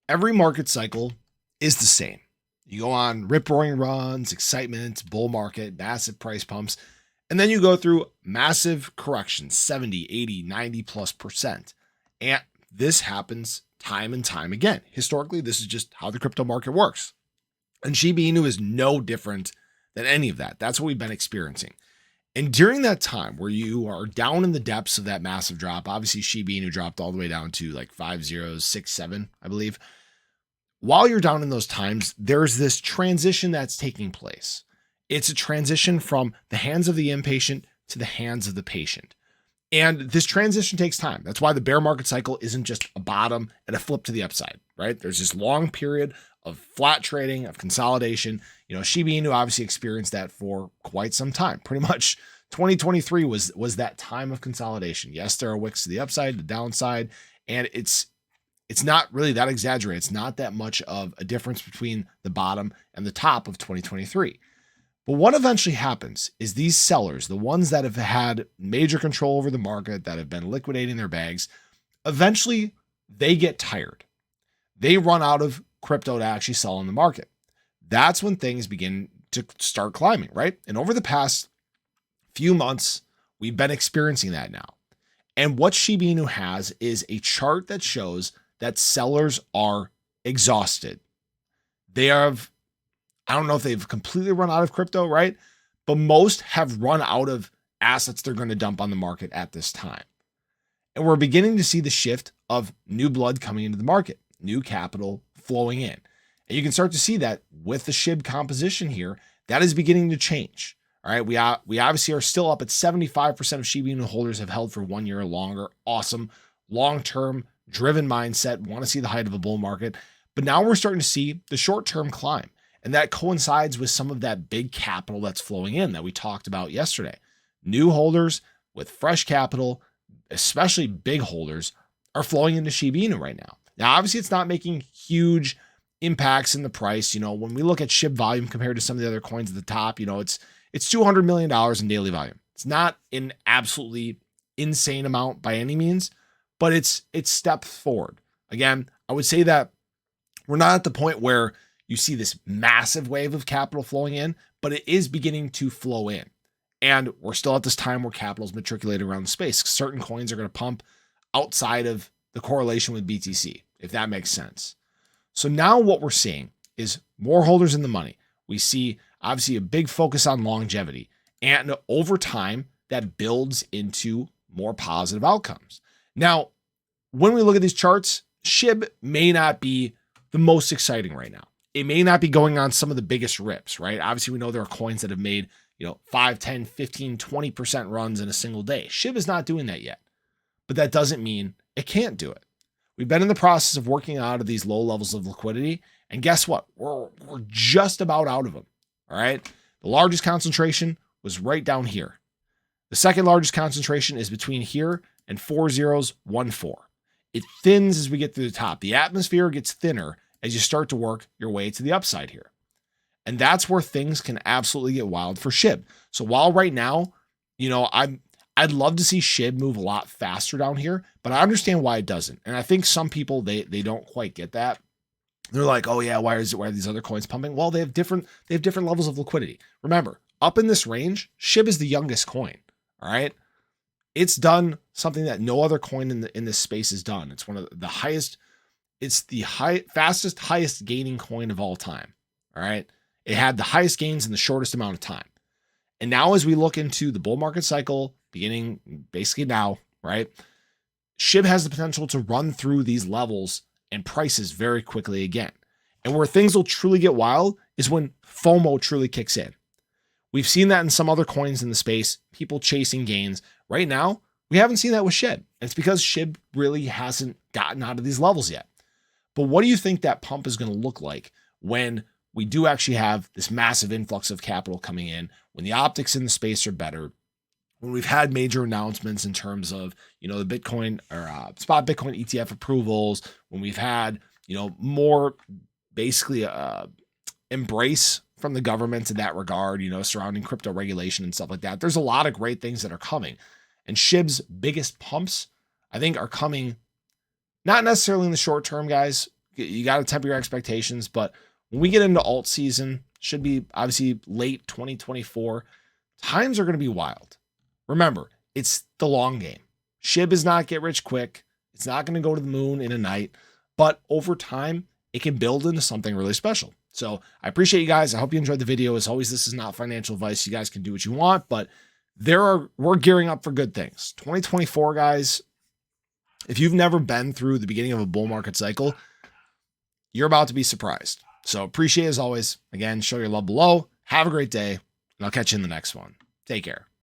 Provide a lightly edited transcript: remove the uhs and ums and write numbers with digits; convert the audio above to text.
Every market cycle is the same. You go on rip roaring runs, excitement, bull market, massive price pumps, and then you go through massive corrections, 70, 80, 90 plus percent. And this happens time and time again. Historically, this is just how the crypto market works. And Shiba Inu is no different than any of that. That's what we've been experiencing. And during that time where you are down in the depths of that massive drop, obviously Shiba Inu dropped all the way down to like 5067, I believe. While you're down in those times, there's this transition that's taking place. It's a transition from the hands of the impatient to the hands of the patient. And this transition takes time. That's why the bear market cycle isn't just a bottom and a flip to the upside, right? There's this long period of flat trading, of consolidation. Shiba Inu obviously experienced that for quite some time. Pretty much 2023 was that time of consolidation. Yes, there are wicks to the upside, the downside, and it's not really that exaggerated. It's not that much of a difference between the bottom and the top of 2023. But what eventually happens is these sellers, the ones that have had major control over the market, that have been liquidating their bags, eventually they get tired. They run out of crypto to actually sell in the market. That's when things begin to start climbing, right? And over the past few months, we've been experiencing that now. And what Shiba Inu has is a chart that shows that sellers are exhausted. They have, I don't know if they've completely run out of crypto, right? But most have run out of assets they're going to dump on the market at this time. And we're beginning to see the shift of new blood coming into the market, new capital flowing in. And you can start to see that with the SHIB composition here, that is beginning to change. All right, we obviously are still up at 75% of Shiba Inu holders have held for 1 year or longer. Awesome. Long-term driven mindset, want to see the height of a bull market. But now we're starting to see the short-term climb. And that coincides with some of that big capital that's flowing in that we talked about yesterday. New holders with fresh capital, especially big holders, are flowing into Shiba Inu right now. Now, obviously, it's not making huge impacts in the price. When we look at SHIB volume compared to some of the other coins at the top, it's $200 million in daily volume. It's not an absolutely insane amount by any means, but it's steps forward. Again, I would say that we're not at the point where you see this massive wave of capital flowing in, but it is beginning to flow in. And we're still at this time where capital is matriculating around the space. Certain coins are going to pump outside of the correlation with BTC, if that makes sense. So now what we're seeing is more holders in the money. We see obviously a big focus on longevity, and over time that builds into more positive outcomes. Now, when we look at these charts, SHIB may not be the most exciting right now. It may not be going on some of the biggest rips, right? Obviously, we know there are coins that have made 5, 10, 15, 20% runs in a single day. SHIB is not doing that yet, but that doesn't mean it can't do it. We've been in the process of working out of these low levels of liquidity, and guess what? We're just about out of them, all right? The largest concentration was right down here. The second largest concentration is between here and 4014. It thins as we get to the top. The atmosphere gets thinner as you start to work your way to the upside here. And that's where things can absolutely get wild for SHIB. So while right now, I'd love to see SHIB move a lot faster down here, but I understand why it doesn't. And I think some people, they don't quite get that. They're like, oh yeah, why are these other coins pumping? Well, they have different levels of liquidity. Remember, up in this range, SHIB is the youngest coin. All right. It's done something that no other coin in this space has done. It's one of the highest, it's the fastest, highest gaining coin of all time. All right. It had the highest gains in the shortest amount of time. And now as we look into the bull market cycle, beginning basically now, right? SHIB has the potential to run through these levels and prices very quickly again. And where things will truly get wild is when FOMO truly kicks in. We've seen that in some other coins in the space, people chasing gains. Right now, we haven't seen that with SHIB. And it's because SHIB really hasn't gotten out of these levels yet. But what do you think that pump is going to look like when we do actually have this massive influx of capital coming in, when the optics in the space are better, when we've had major announcements in terms of, the Bitcoin or spot Bitcoin ETF approvals, when we've had, more basically embrace from the government in that regard, surrounding crypto regulation and stuff like that. There's a lot of great things that are coming. And SHIB's biggest pumps, I think, are coming not necessarily in the short term, guys, You got to temper your expectations. But when we get into alt season, should be obviously late 2024, times are going to be wild. Remember, it's the long game. SHIB is not get rich quick. It's not going to go to the moon in a night, but over time, it can build into something really special. So I appreciate you guys. I hope you enjoyed the video. As always, this is not financial advice. You guys can do what you want, but we're gearing up for good things. 2024, guys, if you've never been through the beginning of a bull market cycle, you're about to be surprised. So appreciate it as always. Again, show your love below. Have a great day, and I'll catch you in the next one. Take care.